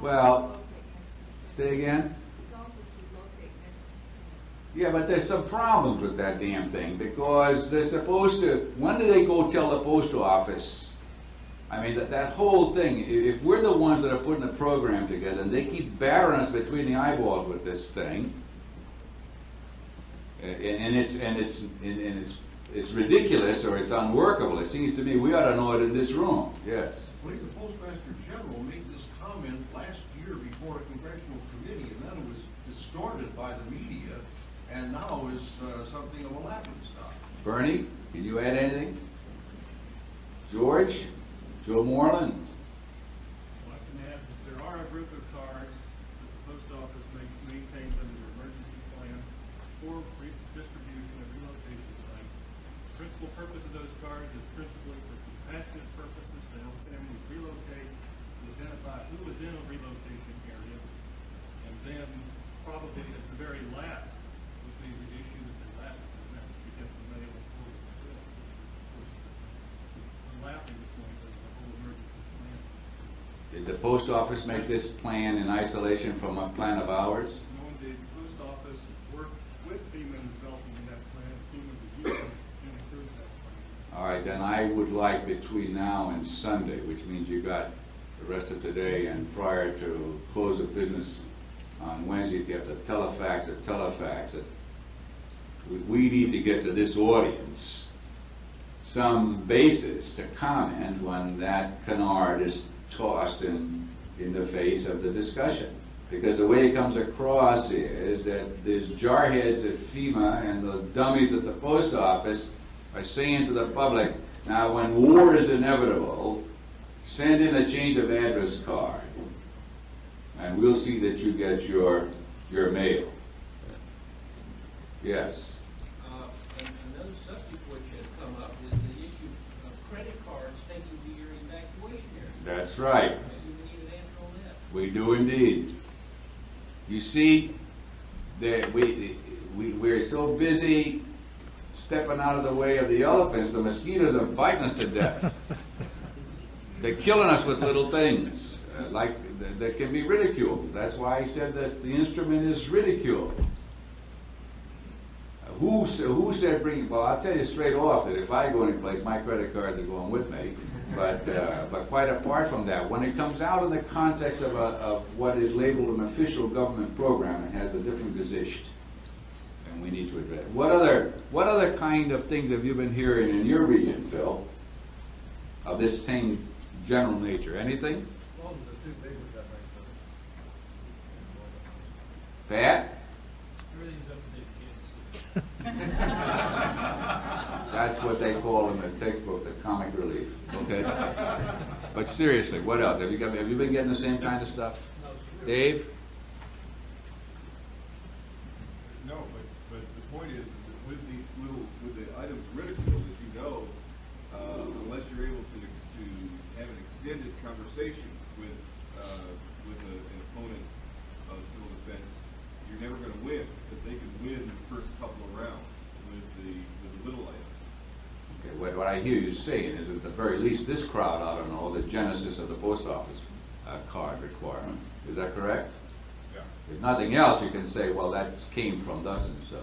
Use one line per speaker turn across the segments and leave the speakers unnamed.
Well, say again? Yeah, but there's some problems with that damn thing, because they're supposed to, when do they go tell the post office? I mean, that whole thing, if we're the ones that are putting the program together, and they keep battering us between the eyeballs with this thing, and it's ridiculous, or it's unworkable. It seems to me we ought to know it in this room. Yes.
Well, the Postmaster General made this comment last year before a congressional committee, and then it was distorted by the media, and now is something of a laughingstock.
Bernie, can you add anything? George? Joe Moreland?
Well, I can add that there are a group of cars that the post office maintains under their emergency plan for distribution of relocation sites. The principal purpose of those cars is principally for compassionate purposes to help families relocate, to identify who is in a relocation area, and then probably at the very last would be the issue that they laugh at, and that's to get the mail forward themselves. I'm laughing at the point of the whole emergency plan.
Did the post office make this plan in isolation from a plan of ours?
No, indeed, the post office worked with FEMA in developing that plan. FEMA reviewed it and approved that plan.
All right, then I would like between now and Sunday, which means you got the rest of today and prior to close of business on Wednesday, if you have to telefax it, we need to get to this audience some basis to comment when that canard is tossed in the face of the discussion. Because the way it comes across is that there's jarheads at FEMA and those dummies at the post office are saying to the public, now when war is inevitable, send in a change of address card and we'll see that you get your mail. Yes.
Another subject which has come up is the issue of credit cards taken to your evacuation area.
That's right.
Maybe we need an answer on that.
We do indeed. You see, that we're so busy stepping out of the way of the elephants, the mosquitoes are biting us to death. They're killing us with little things, that can be ridiculed. That's why I said that the instrument is ridicule. Who said bring? Well, I'll tell you straight off that if I go any place, my credit cards are going with me. But quite apart from that, when it comes out in the context of what is labeled an official government program, it has a different gesicht, and we need to address it. What other kind of things have you been hearing in your region, Phil, of this same general nature? Anything?
Well, the two big ones that make sense.
Pat?
Everything's up to the kids.
That's what they call in the textbook the comic relief. Okay. But seriously, what else? Have you been getting the same kind of stuff? Dave?
No, but the point is that with the items ridiculed, as you know, unless you're able to have an extended conversation with an opponent of civil defense, you're never going to win, because they can win the first couple of rounds with the little items.
Okay, what I hear you saying is at the very least this crowd ought to know the genesis of the post office card requirement. Is that correct?
Yeah.
If nothing else, you can say, well, that came from thus and so.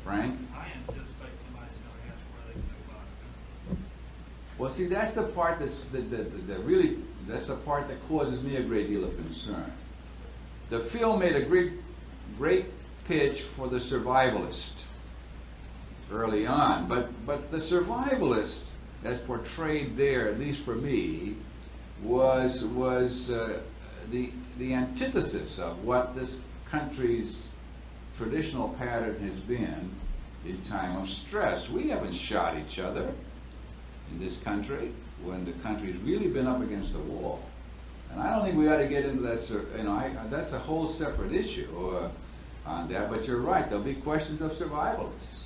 Frank?
I anticipate somebody's going to ask where they can go buy it.
Well, see, that's the part that's the part that causes me a great deal of concern. The film made a great pitch for the survivalist early on, but the survivalist, as portrayed there, at least for me, was the antithesis of what this country's traditional pattern has been in time of stress. We haven't shot each other in this country when the country's really been up against the wall. And I don't think we ought to get into that, that's a whole separate issue on that, but you're right, there'll be questions of survivalists.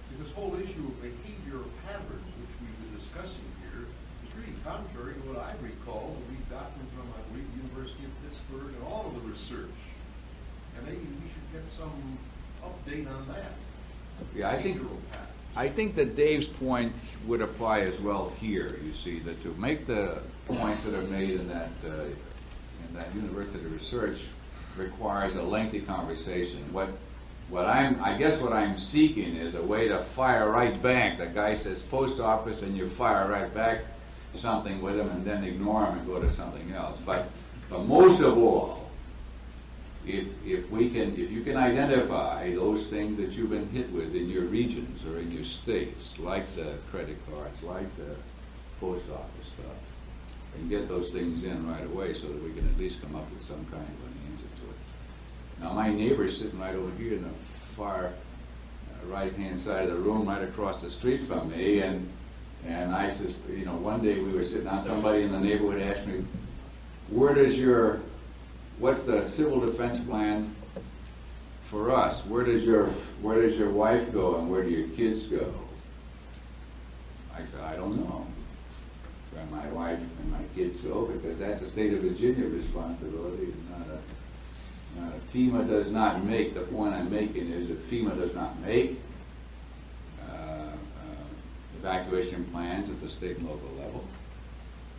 See, this whole issue of behavioral patterns, which we've been discussing here, is really contrary to what I recall that we've gotten from, I believe, the University of Pittsburgh and all of the research. And maybe we should get some update on that.
Yeah,
Behavioral patterns.
I think that Dave's point would apply as well here, you see, that to make the points that are made in that and that university research requires a lengthy conversation. I guess what I'm seeking is a way to fire right back. The guy says post office and you fire right back something with him and then ignore him and go to something else. But most of all, if you can identify those things that you've been hit with in your regions or in your states, like the credit cards, like the post office stuff, and get those things in right away so that we can at least come up with some kind of an answer to it. Now my neighbor's sitting right over here in the far right-hand side of the room, right across the street from me, and I says, one day we were sitting down, somebody in the neighborhood asked me, what's the civil defense plan for us? Where does your wife go and where do your kids go? I said, I don't know where my wife and my kids go, because that's a state of Virginia responsibility, not a FEMA does not make. The point I'm making is that FEMA does not make evacuation plans at the state and local level.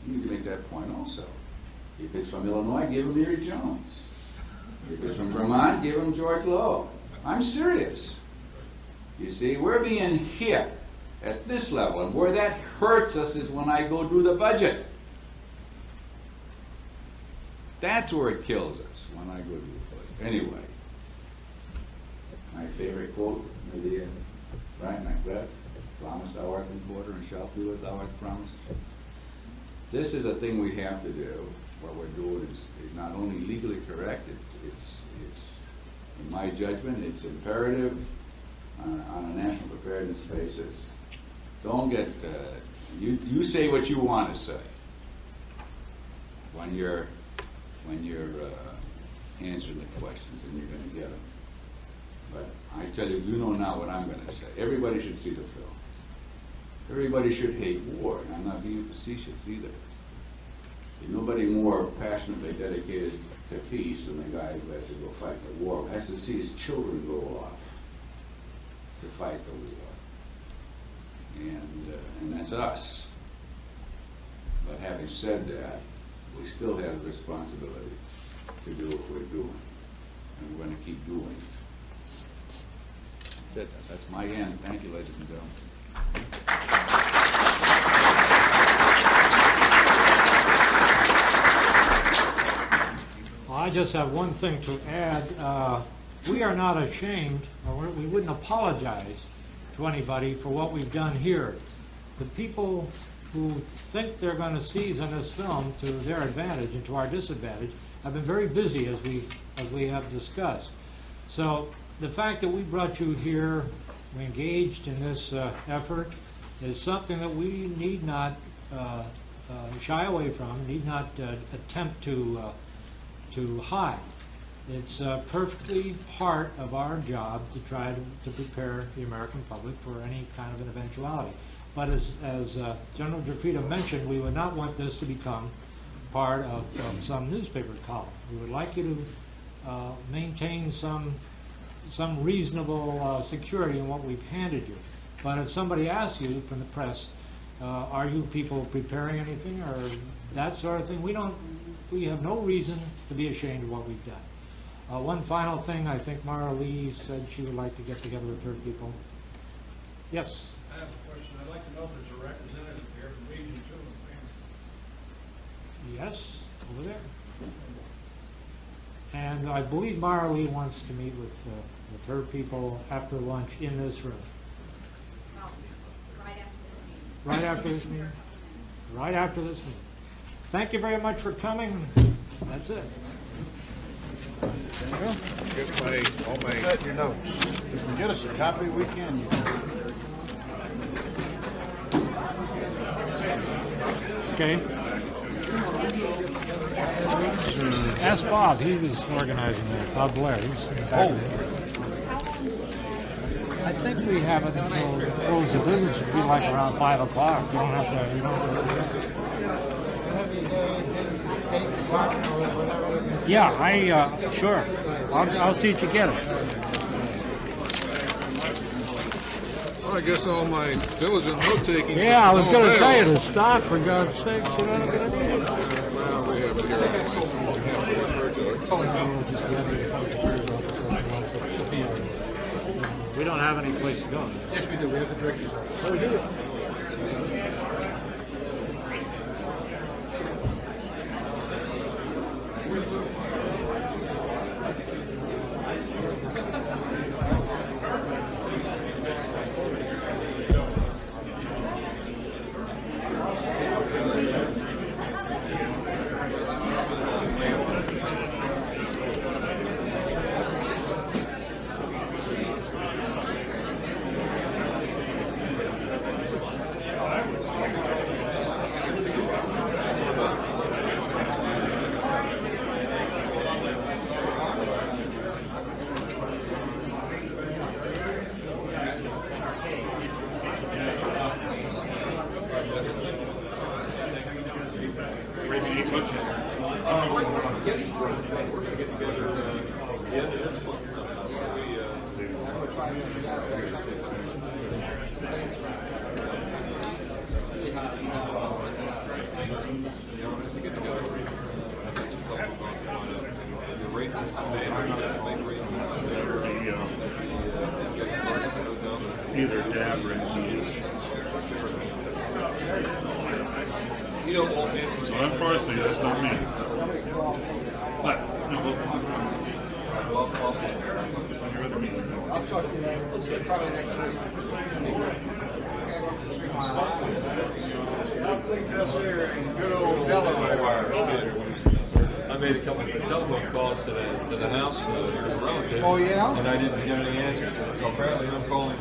You need to make that point also. If it's from Illinois, give them Mary Jones. If it's from Vermont, give them George Lowe. I'm serious. You see, we're being hit at this level, and where that hurts us is when I go do the budget. That's where it kills us, when I go do the budget. Anyway, my favorite quote, maybe Brian Macbeth, promise thou art in quarter and shalt do what thou art promised. This is a thing we have to do. What we're doing is not only legally correct, it's in my judgment, it's imperative on a national preparedness basis. Don't get, you say what you want to say when you're answering the questions, and you're going to get them. But I tell you, you know now what I'm going to say. Everybody should see the film. Everybody should hate war, and I'm not being facetious either. There's nobody more passionately dedicated to peace than the guy who has to go fight the war, has to see his children go off to fight the war. And that's us. But having said that, we still have the responsibility to do what we're doing, and we're going to keep doing it. That's it. That's my end. Thank you, ladies and gentlemen.
Well, I just have one thing to add. We are not ashamed, or we wouldn't apologize to anybody for what we've done here. The people who think they're going to seize on this film to their advantage and to our disadvantage have been very busy, as we have discussed. So the fact that we brought you here, we engaged in this effort, is something that we need not shy away from, need not attempt to hide. It's perfectly part of our job to try to prepare the American public for any kind of an eventuality. But as General Giuffrida mentioned, we would not want this to become part of some newspaper column. We would like you to maintain some reasonable security in what we've handed you. But if somebody asks you from the press, are you people preparing anything or that sort of thing, we have no reason to be ashamed of what we've done. One final thing, I think Mara Lee said she would like to get together with her people. Yes?
I have a question. I'd like to know if there's a representative here from Region 2 in Phoenix.
Yes, over there. And I believe Mara Lee wants to meet with her people after lunch in this room. Right after this meeting? Right after this meeting. Thank you very much for coming. That's it.
Get all my your notes. If you get us a copy, we can.
Okay. Ask Bob. He was organizing that. Bob Blair. He's in the back of it. I think we have it until close of business. Would be like around 5 o'clock. You don't have to. You don't have to. Yeah, sure. I'll see if you get it.
Oh, I guess all my diligent note-taking.
Yeah, I was
Oh,
gonna
there.
tell you to stop, for God's sakes, you know what I'm gonna do?
Well, we have it here anyway, so we have to refer to it.
We don't have any place to go.
Yes, we do. We have the director's office. Oh, we do?
Either Dab or Keys.
You don't want me.
So I'm Parsley, that's not me. But, no, on your other meeting.
I'll talk to you later. Probably next week.
I think that's here in good old Delaware.
I made a couple of telephone calls to the house to a relative.
Oh, yeah?
And I didn't get any answers. So apparently I'm calling.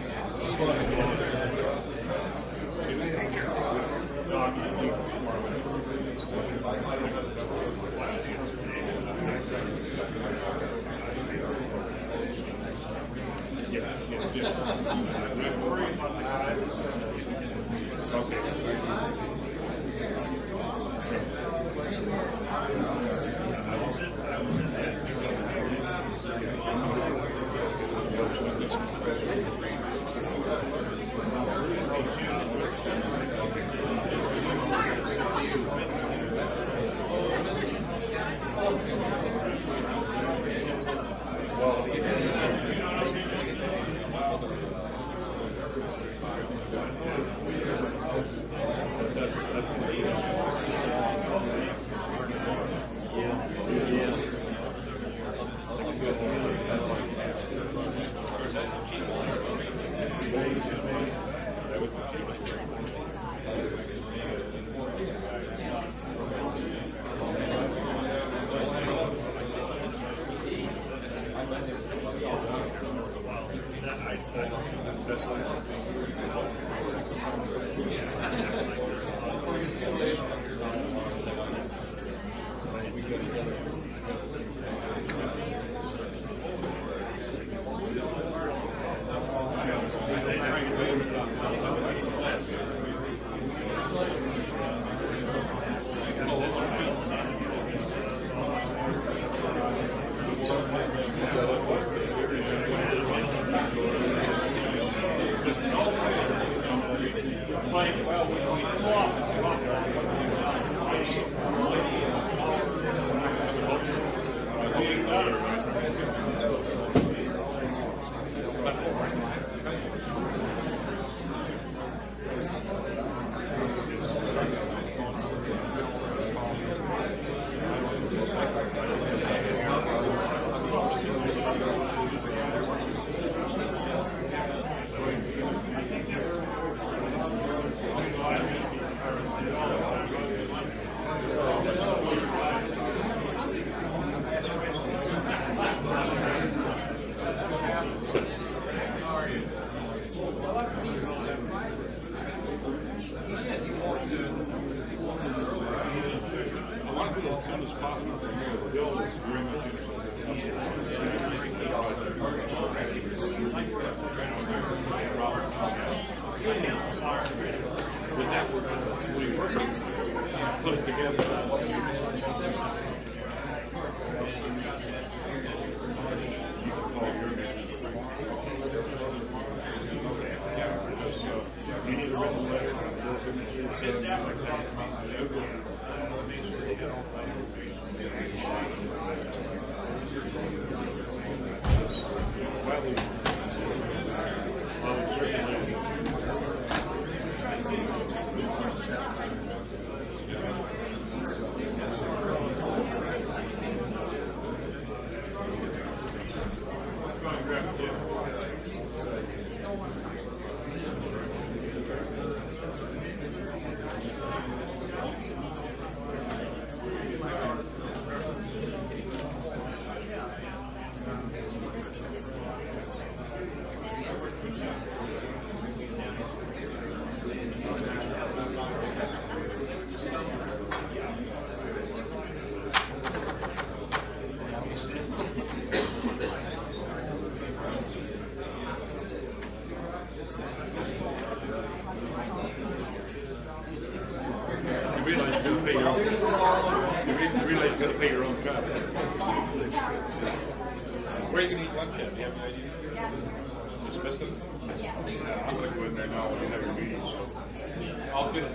gonna pay your own, the relay's gonna pay your own cut. Where you gonna eat lunch at? Do you have any idea? Discuss it? Yeah. I'm gonna go in there now when you have your meeting, so I'll get it.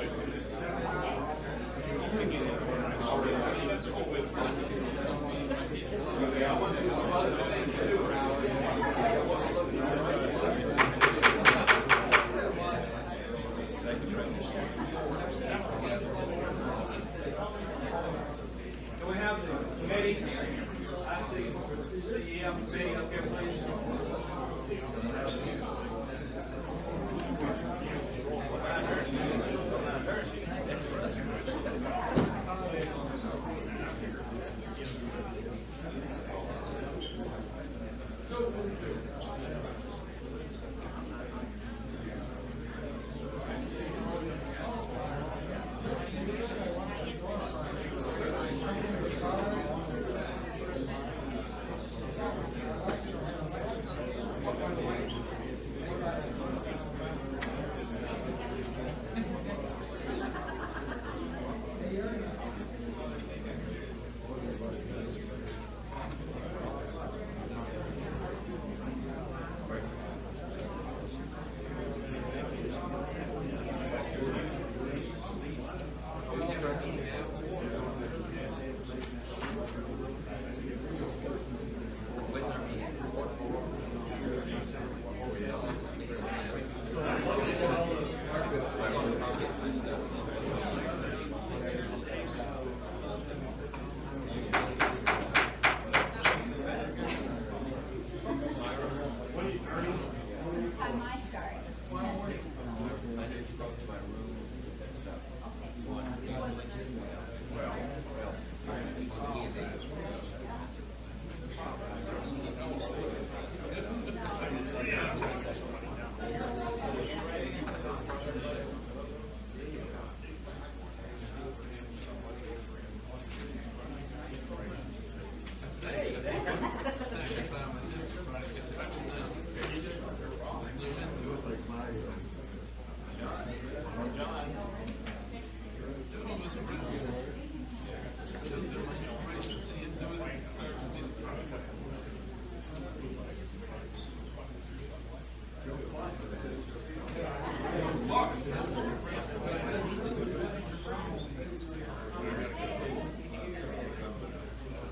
Can we have the committee, I see, CEM committee up here, please?
Time I start.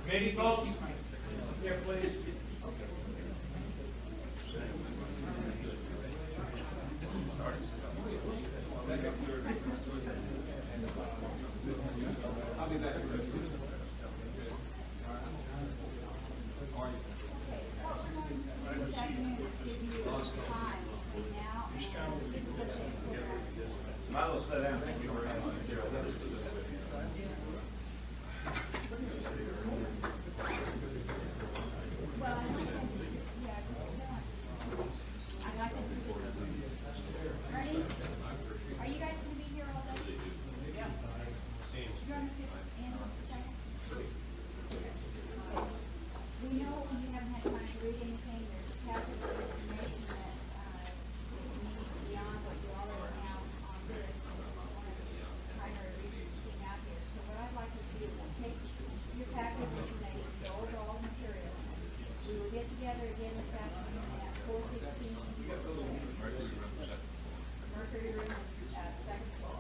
Committee folks, here please. I'll be back. Might as well sit down. Thank you very much.
Well, yeah, I'd like to. Ernie, are you guys gonna be here all day? Yeah. You're gonna sit in just a second? We know you haven't had time to read anything, there's packets of information that, you need beyond what you already have on this. One of the primary reasons being out here, so what I'd like to do is take your packet of information, go over all the material. We will get together again this afternoon at 4:15. Mercury Room, second floor.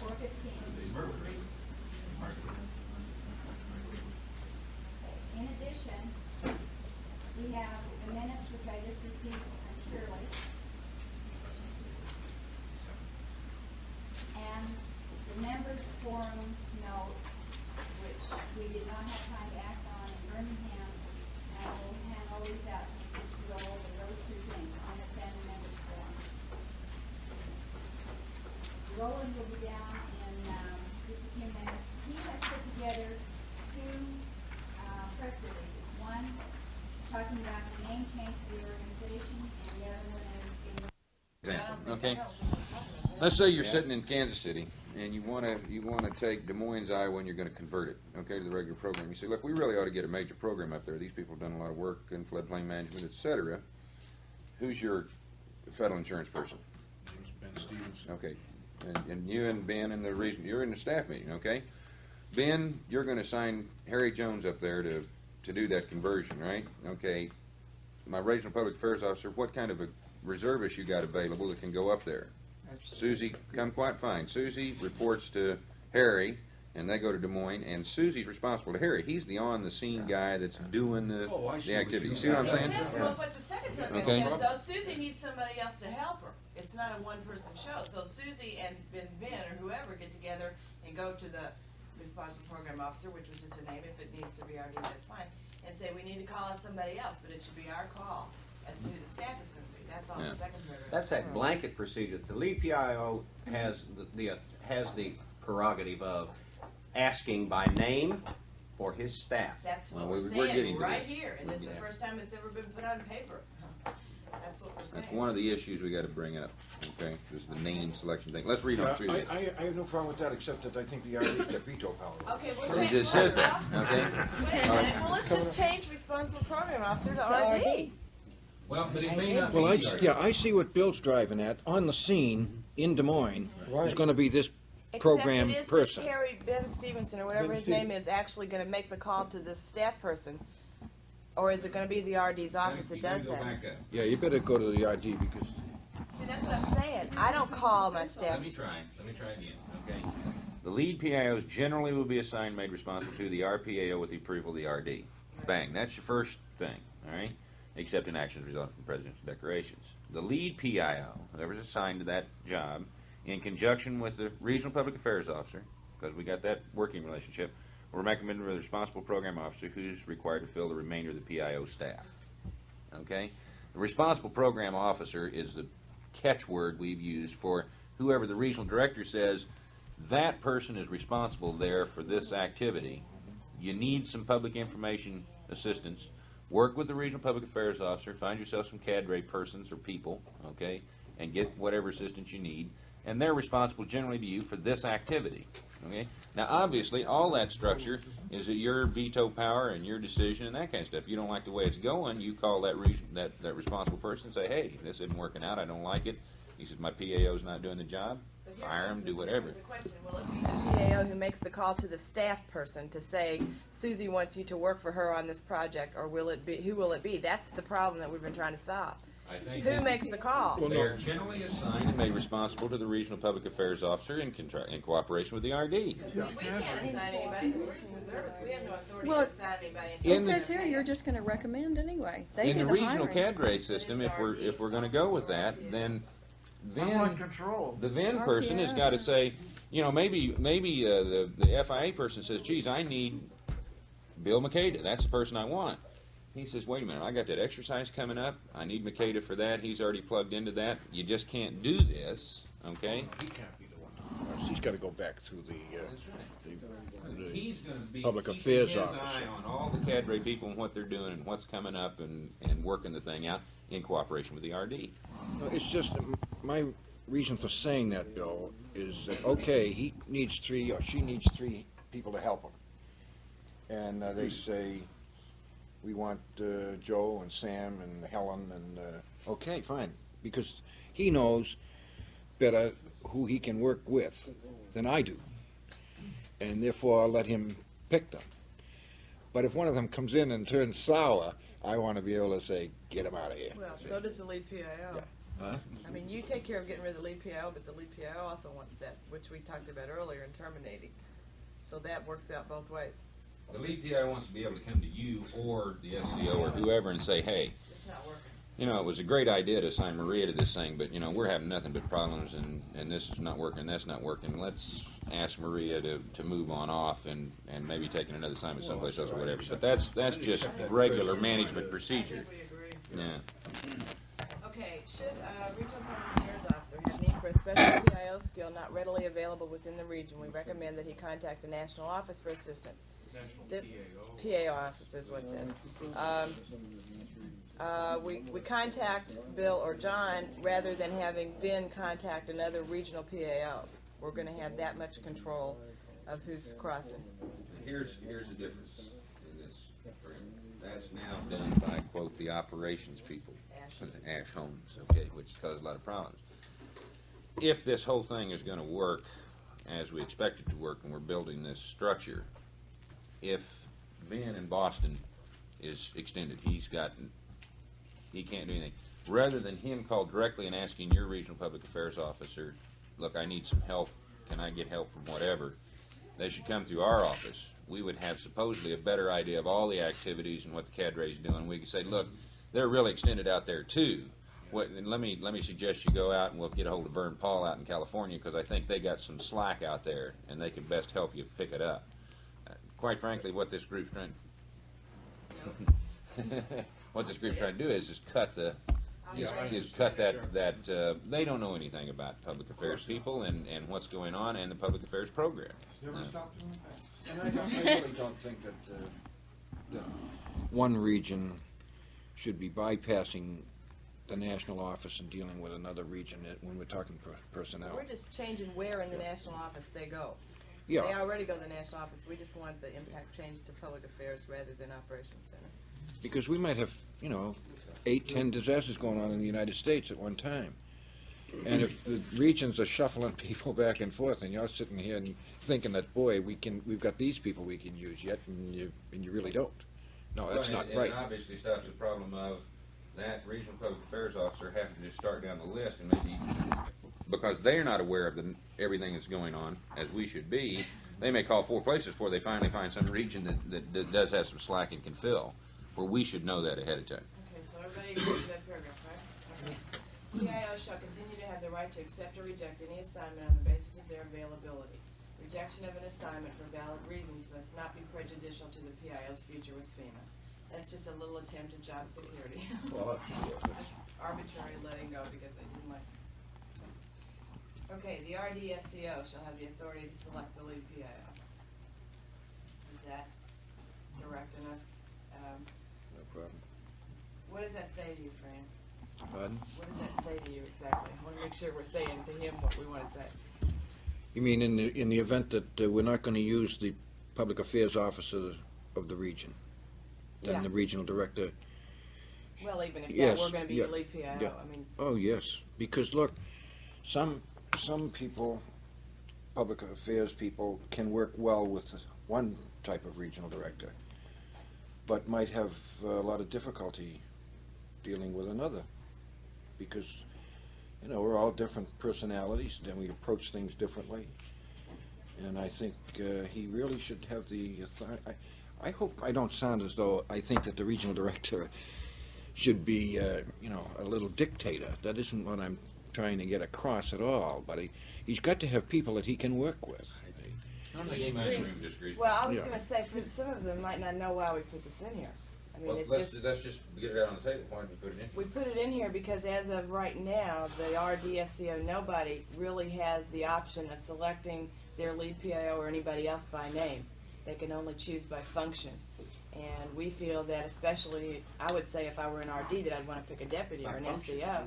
4:15. Mercury. In addition, we have the minutes which I just received from Shirley. And the members forum note, which we did not have time to act on in Birmingham, and I will hand all these out to go over those two things, minutes and the members forum. Roland will be down in, just a few minutes. He has put together two, press releases. One, talking about the name change to the organization, and the other one is in
Example, okay? Let's say you're sitting in Kansas City and you wanna take Des Moines, Iowa, and you're gonna convert it, okay, to the regular program. You say, look, we really ought to get a major program up there. These people have done a lot of work in floodplain management, et cetera. Who's your federal insurance person?
Ben Stevens.
Okay. and you and Ben and the region, you're in the staff meeting, okay? Ben, you're gonna assign Harry Jones up there to do that conversion, right? Okay, my regional public affairs officer, what kind of a reservist you got available that can go up there? Susie, come quite fine. Susie reports to Harry, and they go to Des Moines, and Susie's responsible to Harry. He's the on-the-scene guy that's doing the activity. You see what I'm saying?
Well, what the second program
Okay.
says, though, Susie needs somebody else to help her. It's not a one-person show. So Susie and Ben or whoever get together and go to the responsible program officer, which was just a name. If it needs to be RD, that's fine. And say, we need to call out somebody else, but it should be our call as to who the staff is going to be. That's all
Yeah.
the second program.
That's that blanket procedure. The lead PIO has the prerogative of asking by name for his staff.
That's what
Well,
we're
we're getting
saying
to
right
this.
here, and this is the
Yeah.
first time it's ever been put on paper. That's what we're saying.
That's one of the issues we gotta bring up, okay? Is the name selection thing. Let's read on through this.
I have no problem with that, except that I think the IRS got veto power.
Okay, we'll
It
change.
just says that, okay?
Wait a minute, well, let's just change responsible program officer to RD.
Well, but it may not
Well, I see what Bill's driving at. On the scene in Des Moines is gonna be this program
Except it is
person.
this Harry Ben Stevenson or whatever his name is actually gonna make the call to this staff person? Or is it gonna be the RD's office that does that?
Yeah, you better go to the ID because
See, that's what I'm saying. I don't call my staff.
Let me try again, okay? The lead PIOs generally will be assigned, made responsible to the RPAO with the approval of the RD. Bang, that's your first thing, all right? Except in actions resulting from presidential declarations. The lead PIO, whoever's assigned to that job, in conjunction with the regional public affairs officer, because we got that working relationship, will recommend to the responsible program officer who's required to fill the remainder of the PIO staff. Okay? The responsible program officer is the catchword we've used for whoever the regional director says, that person is responsible there for this activity. You need some public information assistance. Work with the regional public affairs officer, find yourself some cadre persons or people, okay, and get whatever assistance you need. And they're responsible generally to you for this activity. Okay? Now, obviously, all that structure is at your veto power and your decision and that kind of stuff. If you don't like the way it's going, you call that that responsible person and say, hey, this isn't working out, I don't like it. He says, my PAO's not doing the job.
But here
Fire
comes
him,
the-
do whatever.
here's the question. Will it be the PAO who makes the call to the staff person to say, Susie wants you to work for her on this project, or will it be, who will it be? That's the problem that we've been trying to solve.
I think
Who makes the call?
They're generally assigned and made responsible to the regional public affairs officer in cooperation with the RD.
We can't assign anybody because we're just reservists. We have no authority to
Well,
assign anybody.
In
It
the-
says here you're just gonna recommend anyway. They
In
do
the
the
regional
hiring.
cadre system, if we're going to go with that, then
control.
the then person has got to say, you know, maybe the FIA person says, geez, I need Bill Makeda. That's the person I want. He says, wait a minute, I got that exercise coming up. I need Makeda for that. He's already plugged into that. You just can't do this, okay?
he can't be the one. He's gotta go back through the
He's going to be
Public
keeping
affairs
his
officer.
eye on all the cadre people and what they're doing and what's coming up and working the thing out in cooperation with the RD.
No, it's just, my reason for saying that, Bill, is that, okay, he needs 3 or she needs 3 people to help him. And they say, we want Joe and Sam and Helen and, okay, fine. Because he knows better who he can work with than I do. And therefore, I'll let him pick them. But if one of them comes in and turns sour, I want to be able to say, get him out of here.
Well, so does the lead PAO.
Huh?
I mean, you take care of getting rid of the lead PAO, but the lead PAO also wants that, which we talked about earlier in terminating. So that works out both ways.
The lead PI wants to be able to come to you or the SCO or whoever and say, hey,
It's not working.
you know, it was a great idea to assign Maria to this thing, but, you know, we're having nothing but problems and this is not working, that's not working. Let's ask Maria to move on off and maybe taking another assignment someplace else or whatever. But that's just regular management procedure.
We agree.
Yeah.
Okay, should regional public affairs officer have need for a special PIO skill not readily available within the region, we recommend that he contact the national office for assistance.
National
This
PAO.
PAO office is what it says. We contact Bill or John rather than having Vin contact another regional PAO. We're gonna have that much control of who's crossing.
Here's the difference in this. That's now done by, quote, the operations people.
Ash.
Ash Homes, okay, which caused a lot of problems. if this whole thing is gonna work as we expect it to work and we're building this structure, if Ben in Boston is extended, he can't do anything. Rather than him call directly and asking your regional public affairs officer, look, I need some help, can I get help from whatever, they should come through our office. We would have supposedly a better idea of all the activities and what the cadre's doing. We could say, look, they're really extended out there too. And let me suggest you go out and we'll get a hold of Vern Paul out in California, because I think they got some slack out there and they can best help you pick it up. Quite frankly, what this group's trying to do is just cut that they don't know anything about public affairs people and what's going on and the public affairs program.
Never stopped doing that. And I really don't think that one region should be bypassing the national office and dealing with another region when we're talking personnel.
We're just changing where in the national office they go.
Yeah.
They already go to the national office, we just want the impact changed to public affairs rather than operations center.
Because we might have, 8, 10 disasters going on in the United States at one time. And if the regions are shuffling people back and forth, and you're sitting here and thinking that, boy, we've got these people we can use yet, and you really don't. No, that's not right.
It obviously stops the problem of that regional public affairs officer having to just start down the list, and maybe because they're not aware of everything that's going on as we should be, they may call 4 places before they finally find some region that does have some slack and can fill, where we should know that ahead of time.
Okay, so everybody agrees with that paragraph, right? Okay. PIO shall continue to have the right to accept or reject any assignment on the basis of their availability. Rejection of an assignment for valid reasons must not be prejudicial to the PIO's future with FEMA. That's just a little attempt at job security.
Well,
Just arbitrary letting go because they didn't like it. So. Okay, the RDFCO shall have the authority to select the lead PIO. Is that direct enough?
No problem.
What does that say to you, Fran?
Pardon?
What does that say to you exactly? I want to make sure we're saying to him what we want to say.
You mean in the event that we're not going to use the public affairs officer of the region? Then
Yeah.
the regional director.
Well, even if
Yes,
that were going to be
yeah,
the lead PIO,
yeah.
I mean,
Oh, yes, because look, some people, public affairs people, can work well with one type of regional director, but might have a lot of difficulty dealing with another, because, we're all different personalities, and we approach things differently, and I think he really should have the authority. I hope I don't sound as though I think that the regional director should be, a little dictator. That isn't what I'm trying to get across at all, but he's got to have people that he can work with.
well, I was
Yeah.
going to say, for some of them might not know why we put this in here. I mean,
Well,
it's
let's
just,
just get it out on the table. Why don't we put it in?
we put it in here because as of right now, the RDFCO, nobody really has the option of selecting their lead PIO or anybody else by name. They can only choose by function. And we feel that especially, I would say if I were an RD, that I'd want to pick a deputy or an SCO.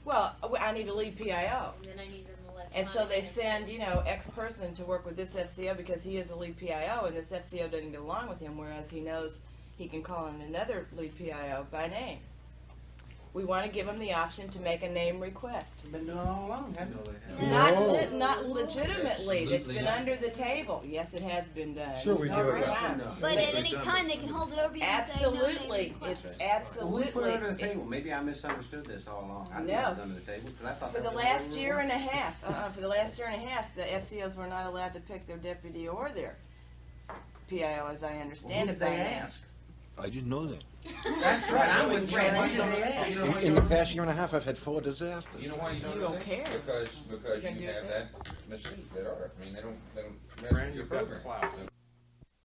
Well, I need a lead PIO.
Then I need an electronic.
And so they send, X person to work with this FCO because he is a lead PIO and this FCO doesn't get along with him, whereas he knows he can call in another lead PIO by name. We want to give him the option to make a name request.
Been doing it all along, haven't they?
Not legitimately. It's been under the table. Yes, it has been done.
Sure we do.
Over time.
But at any time, they can hold it over you and say, no name
Absolutely.
request.
It's
Well, who put
absolutely.
it under the table? Maybe I misunderstood this all along. I knew
No.
it was under the table, 'cause I thought
For
that
the
was
last
way we
year
were.
and a half, for the last year and a half, the FCOs were not allowed to pick their deputy or their PIO, as I understand
Well,
it
who
by
did they
now.
ask?
I didn't know that.
That's right, I'm with Fran. Who did they ask?
In the past year and a half, I've had 4 disasters.
You know why you don't?
You don't
think?
care.
Because
You're gonna
you
do it
have
then?
that mystique that are. I mean, they don't.
Fran,
Your
you've got
program.
clout.